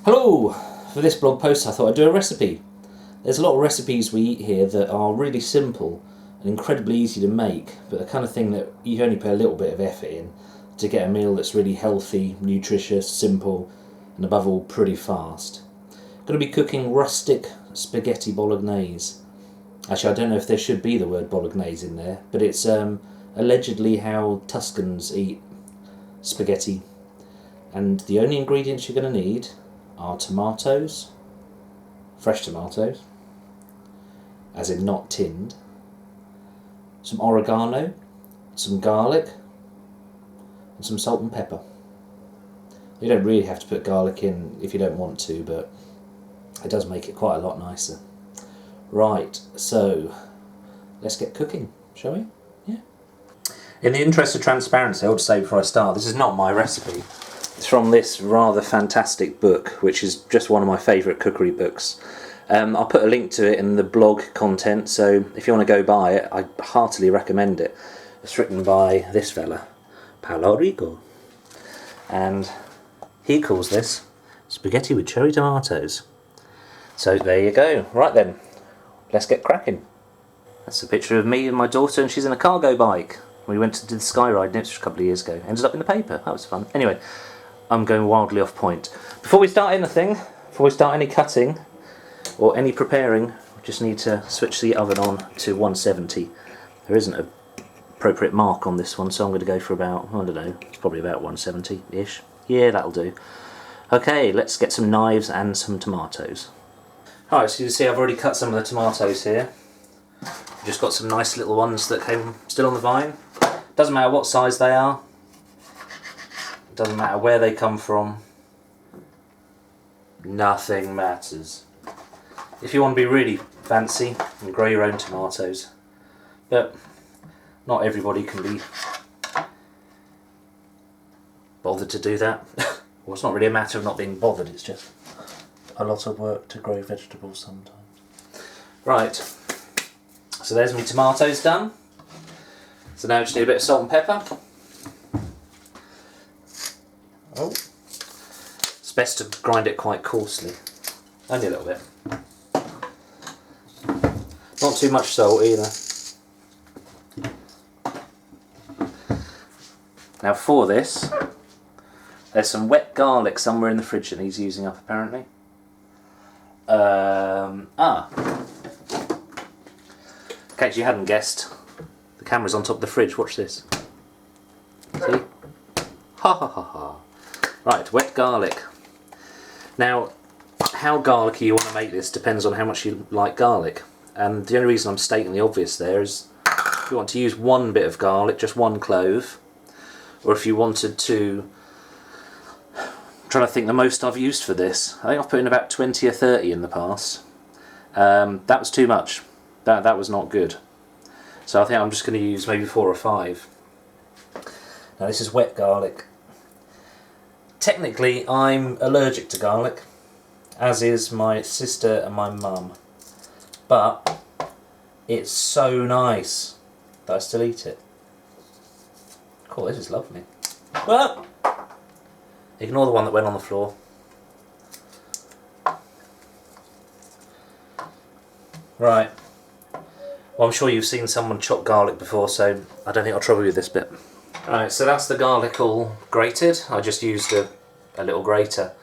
Hello! For this blog post I thought I'd do a recipe. There's a lot of recipes we eat here that are really simple and incredibly easy to make, but the kind of thing that you only put a little bit of effort in to get a meal that's really healthy, nutritious, simple, and above all pretty fast. I'm going to be cooking rustic spaghetti bolognese. Actually, I don't know if there should be the word bolognese in there, but it's allegedly how Tuscans eat spaghetti. And the only ingredients you're going to need are tomatoes, fresh tomatoes, as in not tinned, some oregano, some garlic, and some salt and pepper. You don't really have to put garlic in if you don't want to, but it does make it quite a lot nicer. Right, so let's get cooking, shall we? Yeah. In the interest of transparency, I ought to say before I start, this is not my recipe. It's from this rather fantastic book, which is just one of my favourite cookery books. I'll put a link to it in the blog content, so if you want to go buy it, I heartily recommend it. It's written by this fella, Paolo Rico, and he calls this spaghetti with cherry tomatoes. So there you go. Right then, let's get cracking. That's a picture of me and my daughter, and she's in a cargo bike. We went to do the sky ride in Ipswich a couple of years ago. Ended up in the paper. That was fun. Anyway, I'm going wildly off point. Before we start anything, before we start any cutting or any preparing, we just need to switch the oven on to 170. There isn't an appropriate mark on this one, so I'm going to go for about, I don't know, it's probably about 170-ish. Yeah, that'll do. Okay, let's get some knives and some tomatoes. Alright, so you can see I've already cut some of the tomatoes here. Just got some nice little ones that came still on the vine. Doesn't matter what size they are. Doesn't matter where they come from. Nothing matters. If you want to be really fancy, you can grow your own tomatoes. But not everybody can be bothered to do that. Well, it's not really a matter of not being bothered, it's just a lot of work to grow vegetables sometimes. Right, so there's my tomatoes done. So now I just need a bit of salt and pepper. Oh, it's best to grind it quite coarsely, only a little bit. Not too much salt either. Now for this, there's some wet garlic somewhere in the fridge that he's using up apparently. In case you hadn't guessed, the camera's on top of the fridge, watch this. See? Ha ha ha ha. Right, wet garlic. Now, how garlicky you want to make this depends on how much you like garlic. And the only reason I'm stating the obvious there is if you want to use one bit of garlic, just one clove, or if you wanted to, I'm trying to think the most I've used for this. I think I've put in about 20 or 30 in the past. That was too much. That was not good. So I think I'm just going to use maybe 4 or 5. Now this is wet garlic. Technically I'm allergic to garlic, as is my sister and my mum. But it's so nice that I still eat it. Cool, this is lovely. Well, ignore the one that went on the floor. Right. Well, I'm sure you've seen someone chop garlic before, so I don't think I'll trouble you with this bit. Alright, so that's the garlic all grated. I just used a little grater.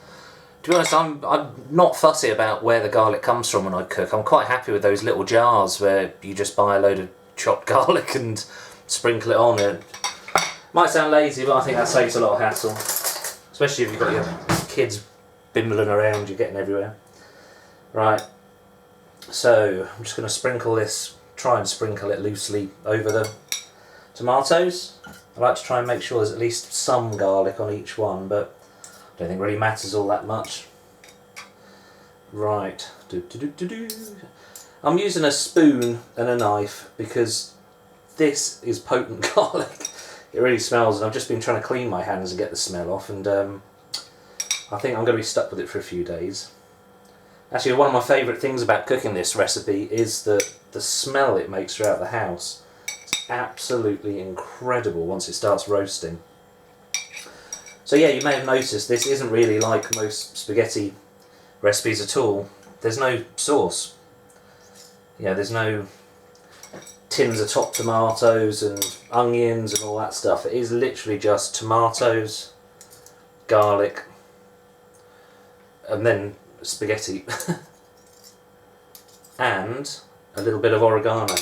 To be honest, I'm not fussy about where the garlic comes from when I cook. I'm quite happy with those little jars where you just buy a load of chopped garlic and sprinkle it on. It might sound lazy, but I think that saves a lot of hassle. Especially if you've got your kids bimbling around, you're getting everywhere. Right, so I'm just going to sprinkle this, try and sprinkle it loosely over the tomatoes. I like to try and make sure there's at least some garlic on each one, but I don't think it really matters all that much. Right, I'm using a spoon and a knife because this is potent garlic. It really smells, and I've just been trying to clean my hands and get the smell off, and I think I'm going to be stuck with it for a few days. Actually, one of my favourite things about cooking this recipe is the smell it makes throughout the house. It's absolutely incredible once it starts roasting. So yeah, you may have noticed this isn't really like most spaghetti recipes at all. There's no sauce. Yeah, there's no tins of top tomatoes and onions and all that stuff. It is literally just tomatoes, garlic, and then spaghetti. And a little bit of oregano.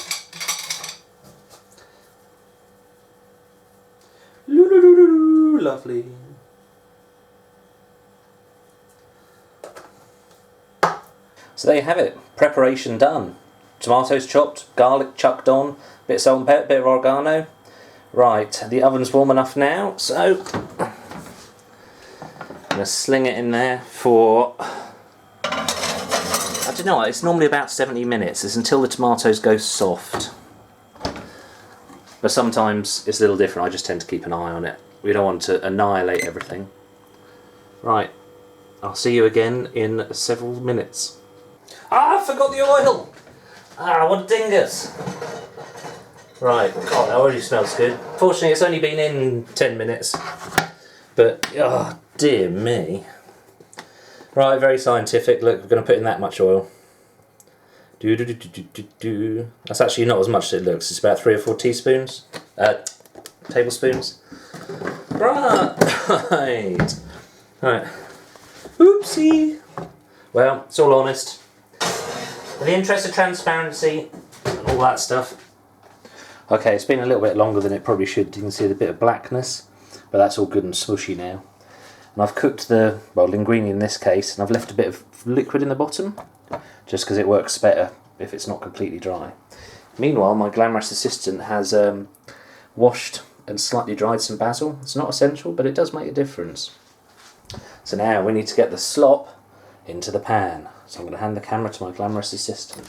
Lovely. So there you have it. Preparation done. Tomatoes chopped, garlic chucked on, bit of salt and pepper, bit of oregano. Right, the oven's warm enough now, so I'm going to sling it in there for, I don't know, it's normally about 70 minutes. It's until the tomatoes go soft. But sometimes it's a little different. I just tend to keep an eye on it. We don't want to annihilate everything. Right, I'll see you again in several minutes. Ah, I forgot the oil! Ah, what a dingus! Right, God, that already smells good. Fortunately, it's only been in 10 minutes. But, oh, dear me. Right, very scientific. Look, we're going to put in that much oil. That's actually not as much as it looks. It's about 3 or 4 teaspoons. Tablespoons. Right. Right. Oopsie. Well, it's all honest. In the interest of transparency and all that stuff. Okay, it's been a little bit longer than it probably should. You can see the bit of blackness, but that's all good and smushy now. And I've cooked the, well, linguine in this case, and I've left a bit of liquid in the bottom, just because it works better if it's not completely dry. Meanwhile, my glamorous assistant has washed and slightly dried some basil. It's not essential, but it does make a difference. So now we need to get the slop into the pan. So I'm going to hand the camera to my glamorous assistant.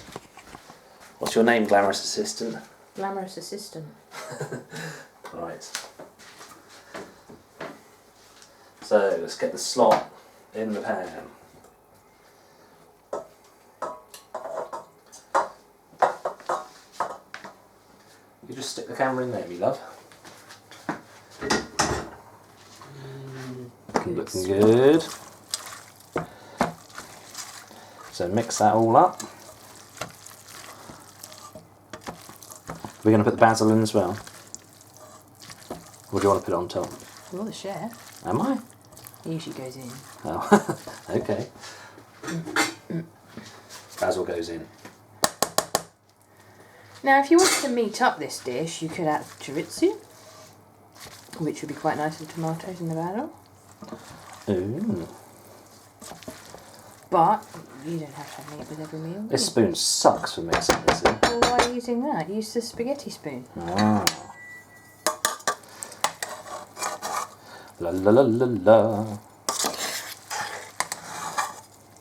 What's your name, glamorous assistant? Glamorous assistant. Right. So let's get the slop in the pan. You just stick the camera in there, me love. Looking good. So mix that all up. We're going to put the basil in as well. Or do you want to put it on top? You're the chef. Am I? It usually goes in. Oh, okay. Basil goes in. Now, if you wanted to meat up this dish, you could add chorizo, which would be quite nice with tomatoes and the basil. Ooh. But you don't have to have meat with every meal. This spoon sucks for mixing this in. Well, why are you using that? Use the spaghetti spoon. Ah. La la la la la.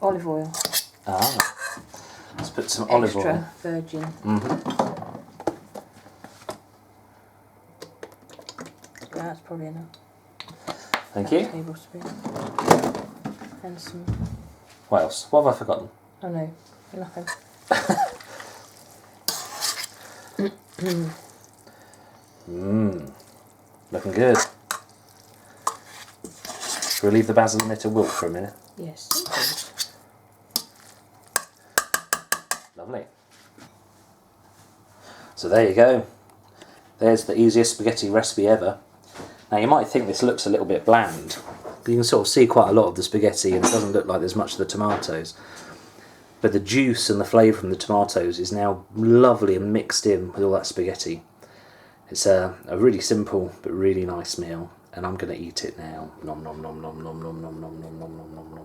Olive oil. Ah. Let's put some olive oil. Extra virgin. That's probably enough. Thank you. Tablespoon. And some. What else? What have I forgotten? Oh no, nothing. Looking good. Shall we leave the basil in there to wilt for a minute? Yes. Lovely. So there you go. There's the easiest spaghetti recipe ever. Now you might think this looks a little bit bland, but you can sort of see quite a lot of the spaghetti and it doesn't look like there's much of the tomatoes. But the juice and the flavour from the tomatoes is now lovely and mixed in with all that spaghetti. It's a really simple but really nice meal, and I'm going to eat it now. Nom nom nom nom nom nom nom nom nom nom nom nom.